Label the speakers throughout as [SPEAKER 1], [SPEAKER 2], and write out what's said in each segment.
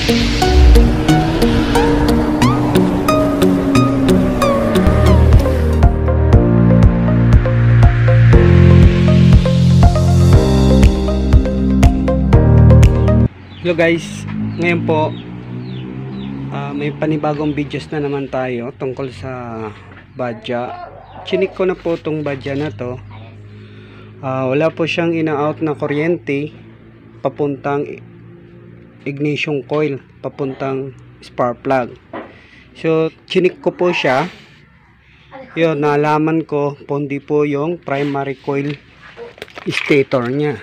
[SPEAKER 1] Hello guys, ngayon po may panibagong videos na naman tayo tungkol sa badya. Chinik ko na po itong badya na to. Wala po siyang ina-out na kuryente papuntang ignition coil, papuntang spark plug. So chinik ko po siya. Yun, nalaman ko hindi po yung primary coil stator nya.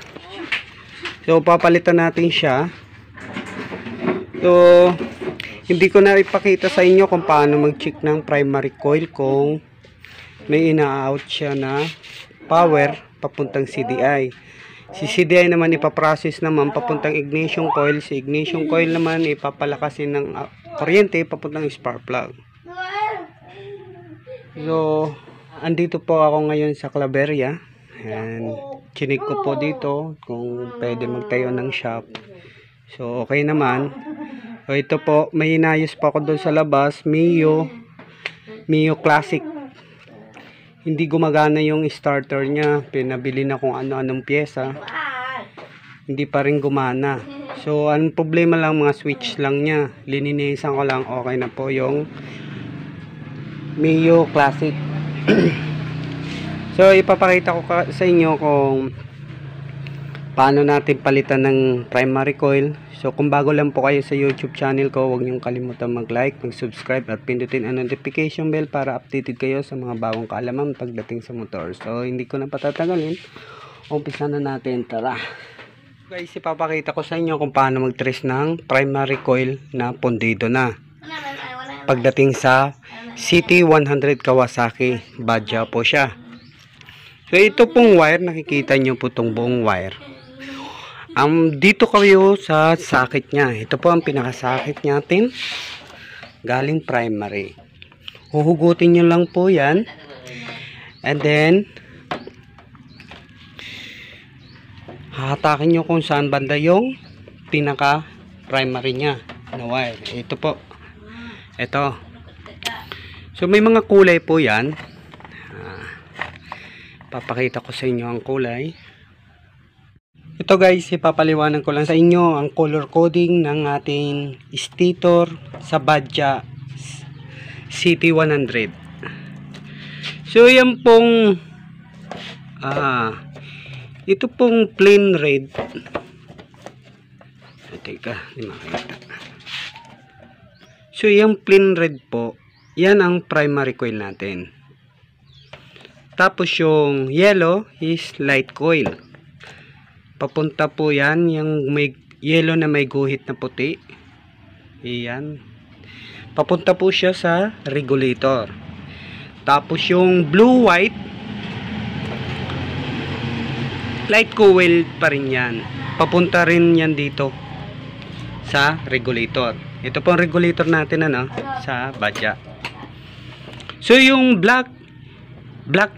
[SPEAKER 1] So papalitan natin siya. So, hindi ko na ipakita sa inyo kung paano mag-check ng primary coil kung may ina-out siya na power papuntang CDI. Si CDI naman ipaprocess naman papuntang ignition coil. Si ignition coil naman ipapalakasin ng kuryente papuntang spark plug. So, andito po ako ngayon sa Claveria. And, chinik ko po dito kung pwede magtayo ng shop. So, okay naman. So, ito po, may inayos pa ako doon sa labas. Mio Classic. Hindi gumagana yung starter niya. Pinabili na kung ano-anong pyesa. Hindi pa rin gumana. So, ang problema lang, mga switch lang niya. Lininisan ko lang, okay na po yung Mio Classic. So, ipapakita ko sa inyo kung paano natin palitan ng primary coil. So kung bago lang po kayo sa YouTube channel ko, huwag niyong kalimutan mag-like, mag-subscribe at pindutin ang notification bell para updated kayo sa mga bagong kaalaman pagdating sa motor. So hindi ko na patatagalin, umpisa na natin, tara. Guys, ipapakita ko sa inyo kung paano mag-trace ng primary coil na pondido na pagdating sa CT100 Kawasaki badya po siya. So ito pong wire, nakikita nyo po itong buong wire. Dito kayo sa sakit niya. Ito po ang pinakasakit natin. Galing primary. Huhugutin nyo lang po yan. And then, hahatakin nyo kung saan banda yung pinaka primary niya na wire. Ito po. Ito. So may mga kulay po yan. Papakita ko sa inyo ang kulay. Ito guys, ipapaliwanag ko lang sa inyo ang color coding ng ating stator sa badya CT100. So yan pong ito pong plain red. Teka, hindi makita. So yung plain red po, yan ang primary coil natin. Tapos yung yellow is light coil. Papunta po yan, yung may yellow na may guhit na puti. Iyan. Papunta po siya sa regulator. Tapos yung blue-white, light coil pa rin yan. Papunta rin yan dito sa regulator. Ito po ang regulator natin sa badya. So yung black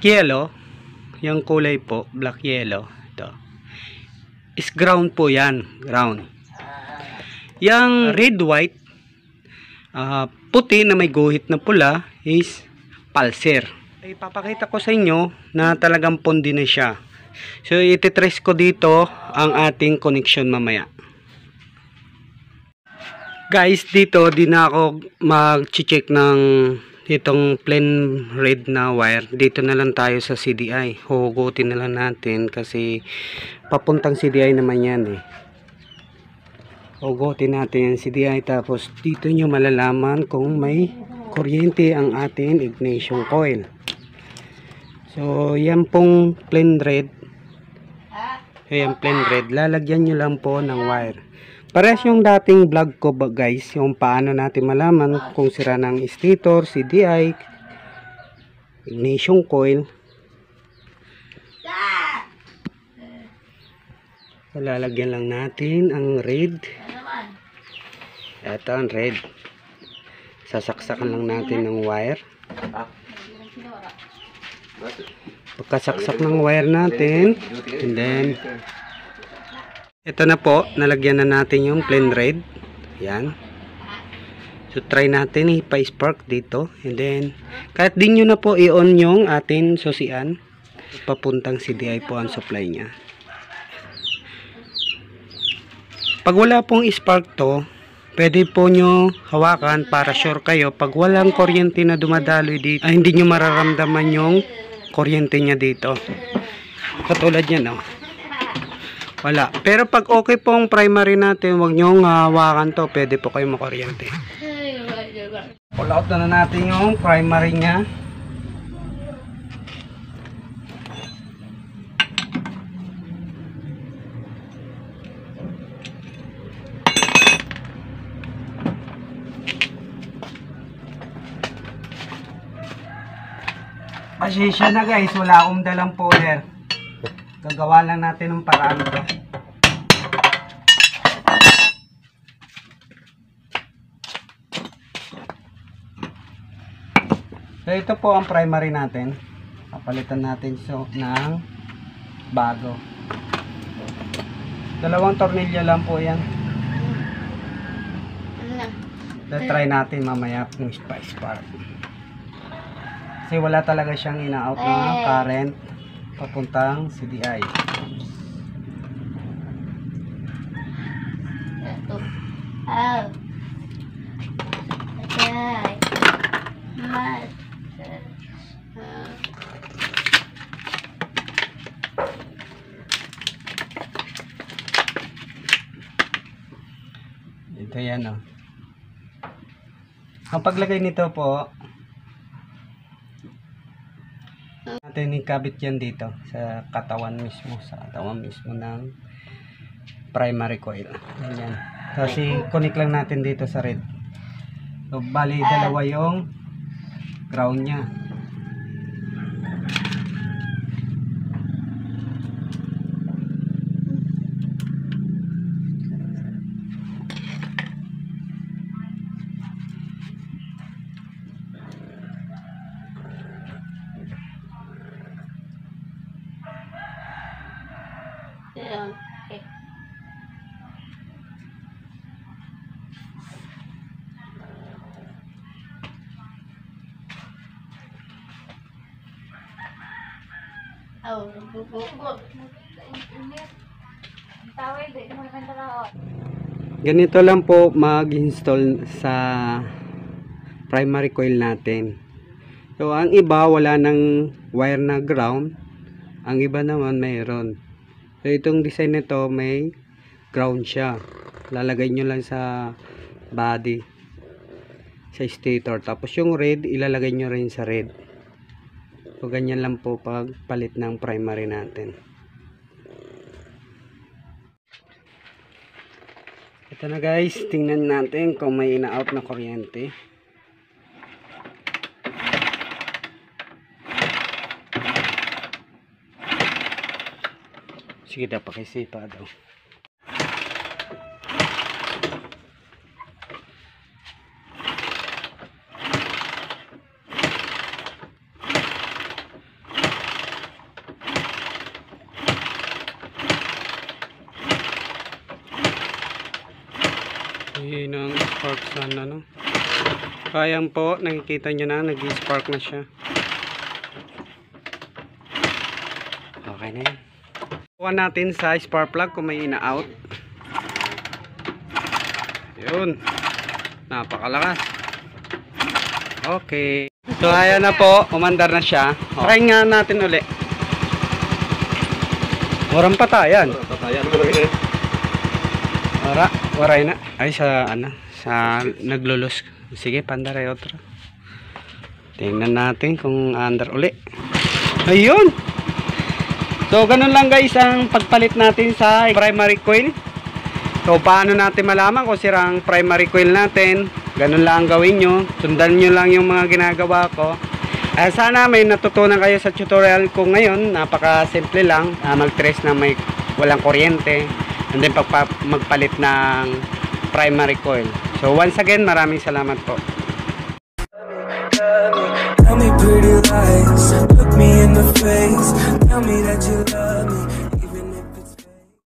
[SPEAKER 1] yellow, yung kulay po, black yellow, ito is ground po yan, ground. Yung red white, puti na may guhit na pula is pulser. Ipapakita ko sa inyo na talagang pondi na siya. So ititrace ko dito ang ating connection mamaya. Guys, dito di na ako mag-check ng itong plain red na wire. Dito na lang tayo sa CDI. Hugutin na lang natin kasi papuntang CDI naman yan eh. Hugutin natin yung CDI, tapos dito nyo malalaman kung may kuryente ang ating ignition coil. So yan pong plain red. Ayan, plain red. Lalagyan nyo lang po ng wire. Parehas yung dating vlog ko guys, yung paano natin malaman kung sira ng stator, CDI, ignition coil. Lalagyan lang natin ang red. Ito ang red. Sasaksakan lang natin ng wire. Pagkasaksak ng wire natin, and then ito na po, nalagyan na natin yung plain red. Yan. So try natin ipa-spark dito, and then kahit din nyo na po i-on yung atin susian, papuntang CDI po ang supply nya. Pag wala pong spark to, pwede po nyo hawakan para sure kayo pag walang kuryente na dumadaloy dito, hindi nyo mararamdaman yung kuryente nya dito. Katulad yan, oh. Wala. Pero pag okay pong primary natin, wag nyo hawakan to, pwede po kayo makuryente. Pull out na natin yung primary nya. Pasensya na guys, wala akong dalang powder. Gagawa lang natin ng paraan to. So ito po ang primary natin. Papalitan natin ng bago. 2 tornilyo lang po yan. Try natin mamaya kung spark. Kasi wala talaga siyang ina-out na current papuntang CDI. Ito yan, oh. Ang paglagay nito po, natin ikabit yan dito sa katawan mismo, ng primary coil. Ganyan. Kasi connect lang natin dito sa red. So bali dalawa yung ground nya.
[SPEAKER 2] Okay.
[SPEAKER 1] Ganito lang po mag-install sa primary coil natin. So ang iba wala nang wire na ground, ang iba naman mayroon. So itong design nito may ground siya. Lalagay nyo lang sa body, sa stator. Tapos yung red ilalagay nyo rin sa red. So ganyan lang po pag palit ng primary natin. Ito na guys, tingnan natin kung may ina-out na kuryente. Sige daw, pakisipa daw. Yun ang spark sana, no? Kayang po, nakikita nyo na, nag-spark na siya. Okay na yan. Kuha natin sa spark plug kung may ina-out. Yun. Napakalakas. Okay. So ayan na po, umandar na siya. Try nga natin uli. Warang patayan. Waray na. Ay sa naglulus. Sige, pandaray otro. Tingnan natin kung andar uli. Ayun. So ganun lang guys ang pagpalit natin sa primary coil. So paano natin malaman kung sira ang primary coil natin? Ganun lang ang gawin nyo. Sundan nyo lang yung mga ginagawa ko. Sana may natutunan kayo sa tutorial ko ngayon. Napaka simple lang. Mag-trace na may walang kuryente. And then magpalit ng primary coil. So once again, maraming salamat po.
[SPEAKER 3] Tell me pretty lies, look me in the face, tell me that you love